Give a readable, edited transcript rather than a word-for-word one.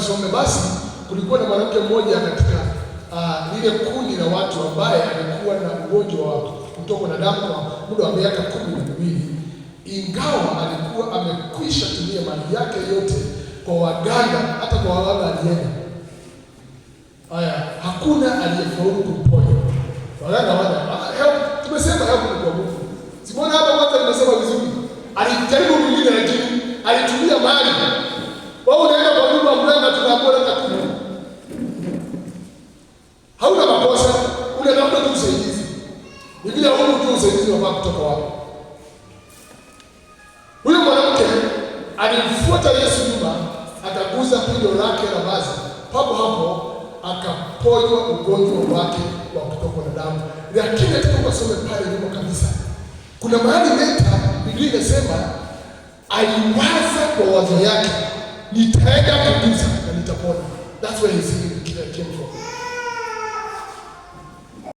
tusome. Basi kulikuwa na mwanamke mmoja katika lile kundi la watu ambaye alikuwa na ugonjwa wa kutokwa na damu kwa muda wa miaka 12, ingawa alikuwa amekwisha tumia mali yake yote kwa waganga, hata kwa waganga alienda. Hakuna aliyefaulu kumponya. Waganga tumesema help kwa Mungu. Simona hapa kwanza nimesema vizuri. Alijaribu mwingine lakini alitumia mali. Wao unaenda kwa nyumba mganga tunapoona takuni. Hauna makosa, unatafuta tu usaidizi. Ni bila huko tu usaidizi wa kutoka wapi. Huyo mwanamke alimfuata Yesu nyuma, akaguza pindo lake la vazi. Papo hapo akaponywa ugonjwa wake wa kutokwa na damu. Lakini hata ukasome pale nyuma kabisa, kuna mahali neta Biblia inasema aliwaza kwa wazo yake, nitaenda kabisa na nitapona. That's why he's saying